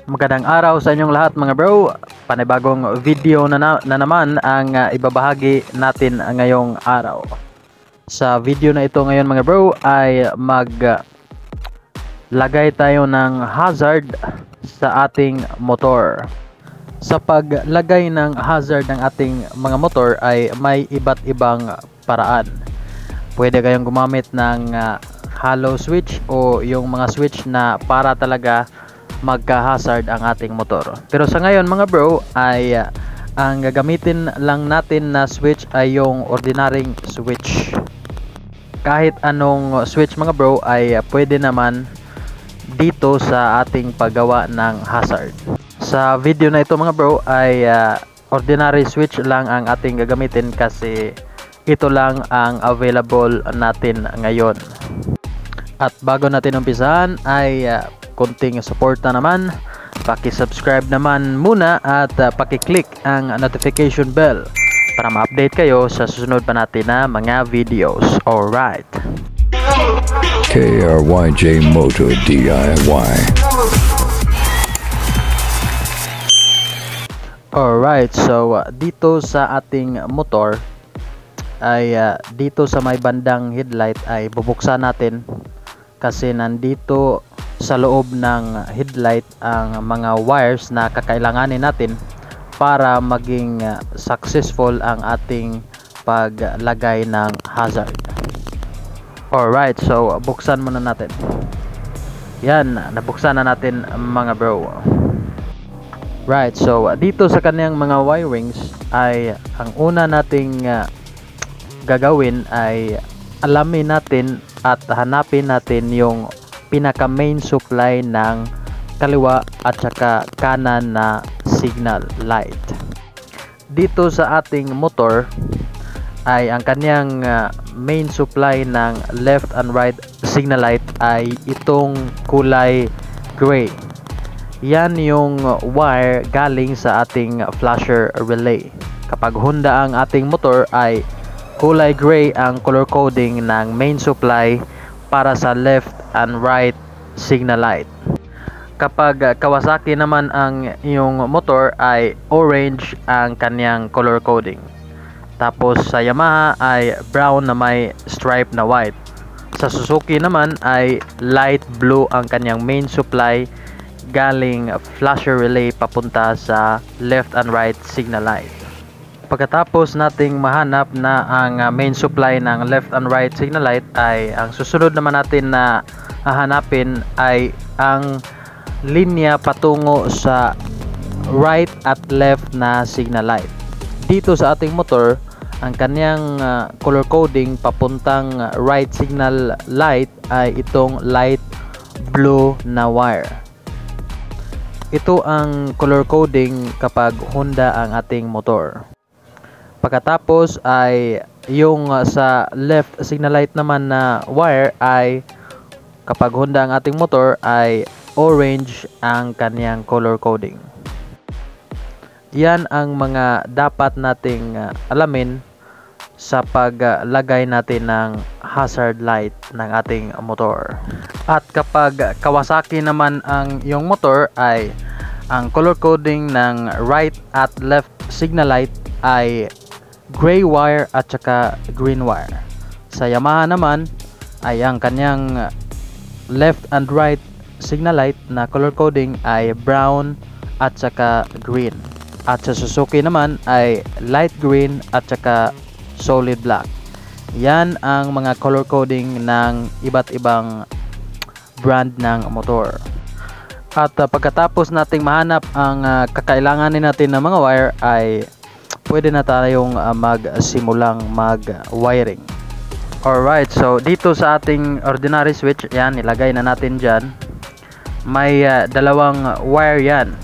Magandang araw sa inyong lahat mga bro. Panibagong video na naman ang ibabahagi natin ngayong araw. Sa video na ito ngayon mga bro ay lagay tayo ng hazard sa ating motor. Sa paglagay ng hazard ng ating mga motor ay may iba't ibang paraan. Pwede kayong gumamit ng hollow switch o yung mga switch na para talaga magka-hazard ang ating motor. Pero sa ngayon mga bro ay ang gagamitin lang natin na switch ay yung ordinaryong switch. Kahit anong switch mga bro ay pwede naman dito sa ating paggawa ng hazard. Sa video na ito mga bro ay ordinary switch lang ang ating gagamitin kasi ito lang ang available natin ngayon. At bago natin umpisahan ay konting suporta naman, paki-subscribe naman muna at paki-click ang notification bell para ma-update kayo sa susunod pa natin na mga videos. Alright. KRYJ Moto DIY. Alright, so dito sa ating motor ay dito sa may bandang headlight ay bubuksan natin kasi nandito sa loob ng headlight ang mga wires na kakailanganin natin para maging successful ang ating paglagay ng hazard. Alright, so buksan muna natin. Yan, nabuksan na natin mga bro. Right, so dito sa kanyang mga wirings ay ang una nating gagawin ay alamin natin at hanapin natin yung pinaka main supply ng kaliwa at saka kanan na signal light. Dito sa ating motor ay ang kanyang main supply ng left and right signal light ay itong kulay gray. Yan yung wire galing sa ating flasher relay. Kapag Honda ang ating motor ay kulay gray ang color coding ng main supply para sa left and right signal light. Kapag Kawasaki naman ang iyong motor ay orange ang kanyang color coding. Tapos sa Yamaha ay brown na may stripe na white. Sa Suzuki naman ay light blue ang kanyang main supply galing flasher relay papunta sa left and right signal light. Pagkatapos nating mahanap na ang main supply ng left and right signal light ay ang susunod naman natin na hahanapin ay ang linya patungo sa right at left na signal light. Dito sa ating motor, ang kanyang color coding papuntang right signal light ay itong light blue na wire. Ito ang color coding kapag Honda ang ating motor. Pagkatapos ay yung sa left signal light naman na wire ay kapag Honda ang ating motor ay orange ang kanyang color coding. Yan ang mga dapat nating alamin sa paglagay natin ng hazard light ng ating motor. At kapag Kawasaki naman ang iyong motor ay ang color coding ng right at left signal light ay gray wire at saka green wire. Sa Yamaha naman ay ang kanyang left and right signal light na color coding ay brown at saka green. At sa Suzuki naman ay light green at saka solid black. Yan ang mga color coding ng iba't ibang brand ng motor. At pagkatapos nating mahanap ang kakailanganin natin ng mga wire ay pwede na tayong magsimulang mag-wiring. Alright, so dito sa ating ordinary switch, yan, nilagay na natin dyan. May dalawang wire yan.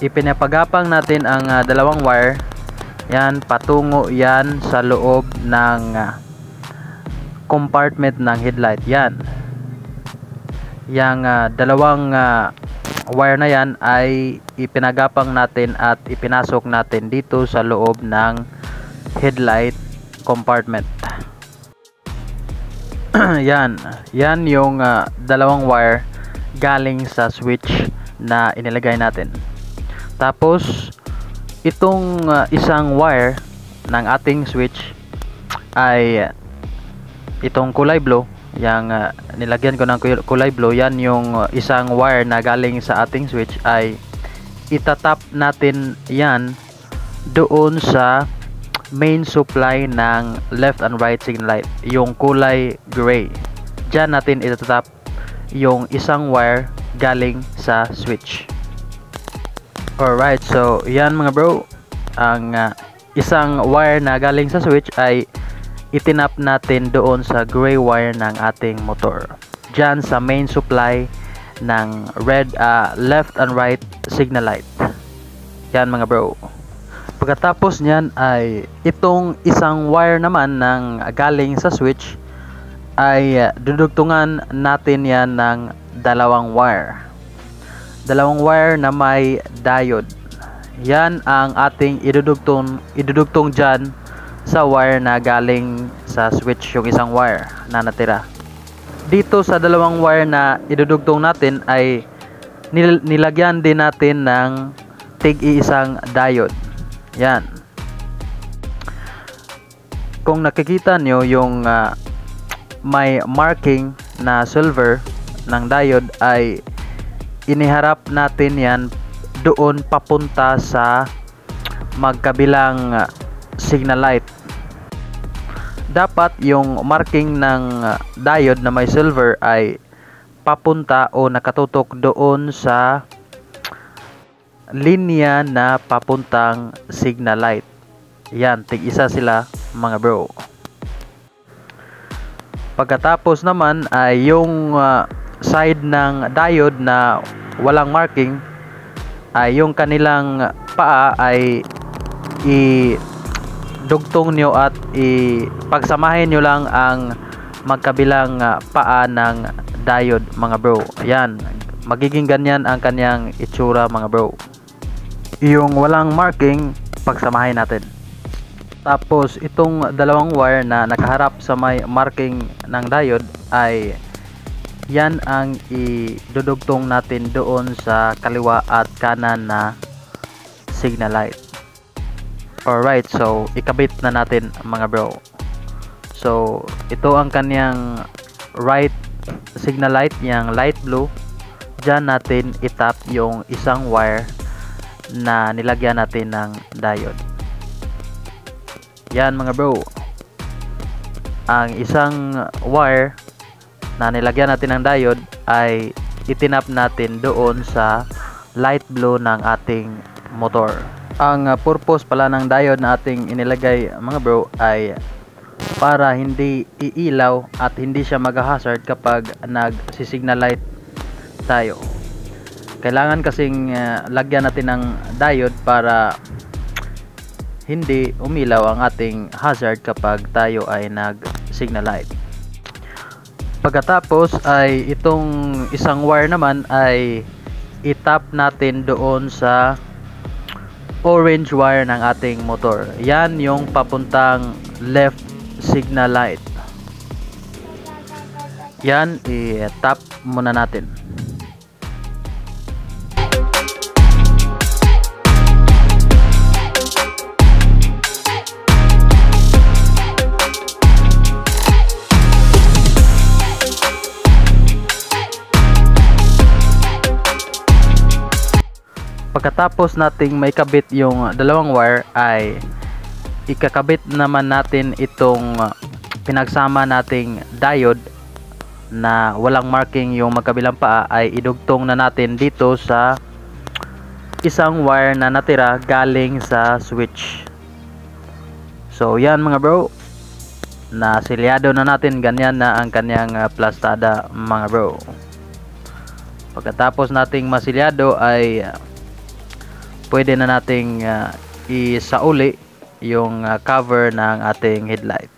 Ipinapagapang natin ang dalawang wire. Yan, patungo yan sa loob ng compartment ng headlight. Yan. Yang dalawang wire na yan ay ipinagapang natin at ipinasok natin dito sa loob ng headlight compartment. Yan yung dalawang wire galing sa switch na inilagay natin. Tapos itong isang wire ng ating switch ay itong kulay blue, yang nilagyan ko ng kulay blue, yan yung isang wire na galing sa ating switch, ay itatap natin yan doon sa main supply ng left and right signal light, yung kulay gray. Diyan natin itatap yung isang wire galing sa switch. Alright, so yan mga bro, ang isang wire na galing sa switch ay itinap natin doon sa gray wire ng ating motor, dyan sa main supply ng left and right signal light. Yan mga bro. Pagkatapos nyan ay itong isang wire naman ng galing sa switch ay dudugtungan natin yan ng dalawang wire na may diode. Yan ang ating idudugtong dyan sa wire na galing sa switch, yung isang wire na natira. Dito sa dalawang wire na idudugtong natin ay nilagyan din natin ng tig-iisang diode. Yan. Kung nakikita nyo yung may marking na silver ng diode, ay iniharap natin yan doon papunta sa magkabilang signal light. Dapat yung marking ng diode na may silver ay papunta o nakatutok doon sa linya na papuntang signal light. Yan, tig-isa sila mga bro. Pagkatapos naman ay yung side ng diode na walang marking, ay yung kanilang paa ay idugtong nyo at pagsamahin nyo lang ang magkabilang paa ng diode mga bro. Yan, magiging ganyan ang kanyang itsura mga bro. Yung walang marking, pagsamahin natin. Tapos itong dalawang wire na nakaharap sa may marking ng diode ay yan ang idudugtong natin doon sa kaliwa at kanan na signal light. Alright, so ikabit na natin mga bro. So ito ang kanyang right signal light, yung light blue. Diyan natin itap yung isang wire na nilagyan natin ng diode. Yan mga bro, ang isang wire na nilagyan natin ng diode ay itinap natin doon sa light blue ng ating motor. Ang purpose pala ng diode na ating inilagay mga bro ay para hindi iilaw at hindi siya mag-hazard kapag nag-signal light tayo. Kailangan kasing lagyan natin ng diode para hindi umilaw ang ating hazard kapag tayo ay nag-signal light. Pagkatapos ay itong isang wire naman ay itap natin doon sa orange wire ng ating motor. Yan yung papuntang left signal light. Yan, i-tap muna natin. Pagkatapos nating may kabit yung dalawang wire ay ikakabit naman natin itong pinagsama nating diode na walang marking yung magkabilang paa, ay idugtong na natin dito sa isang wire na natira galing sa switch. So yan mga bro, nasilyado na natin, ganyan na ang kanyang plastada mga bro. Pagkatapos nating masilyado ay pwede na nating isauli yung cover ng ating headlight.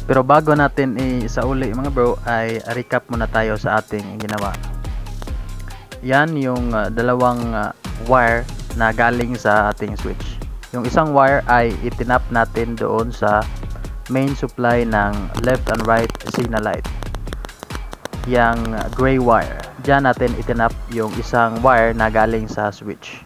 Pero bago natin isauli mga bro, ay recap muna tayo sa ating ginawa. Yan yung dalawang wire na galing sa ating switch. Yung isang wire ay itinap natin doon sa main supply ng left and right signal light. yung gray wire. Diyan natin itinap yung isang wire na galing sa switch.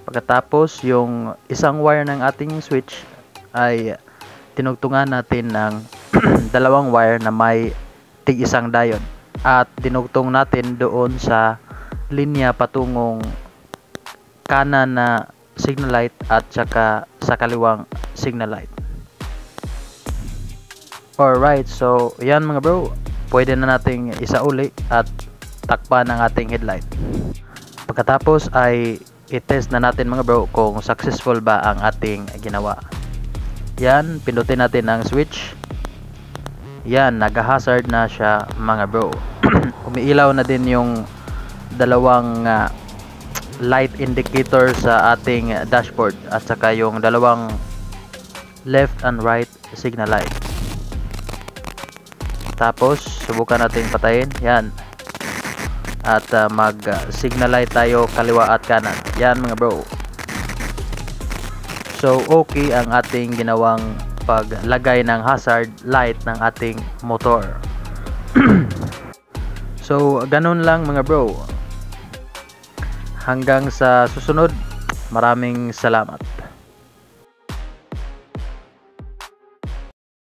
Pagkatapos yung isang wire ng ating switch ay tinugtungan natin ng dalawang wire na may tig isang diode at dinugtong natin doon sa linya patungong kanan na signal light at saka sa kaliwang signal light. Alright, so yan mga bro, pwede na nating isauli at takpan ang ating headlight. Pagkatapos ay i-test na natin mga bro kung successful ba ang ating ginawa. Yan, pindutin natin ang switch. Yan, nag-hazard na siya mga bro. Umiilaw na din yung dalawang light indicator sa ating dashboard at saka yung dalawang left and right signal light. Tapos subukan natin patayin yan at mag signal light tayo kaliwa at kanan. Yan mga bro. So okay ang ating ginawang paglagay ng hazard light ng ating motor. So ganun lang mga bro. Hanggang sa susunod, maraming salamat.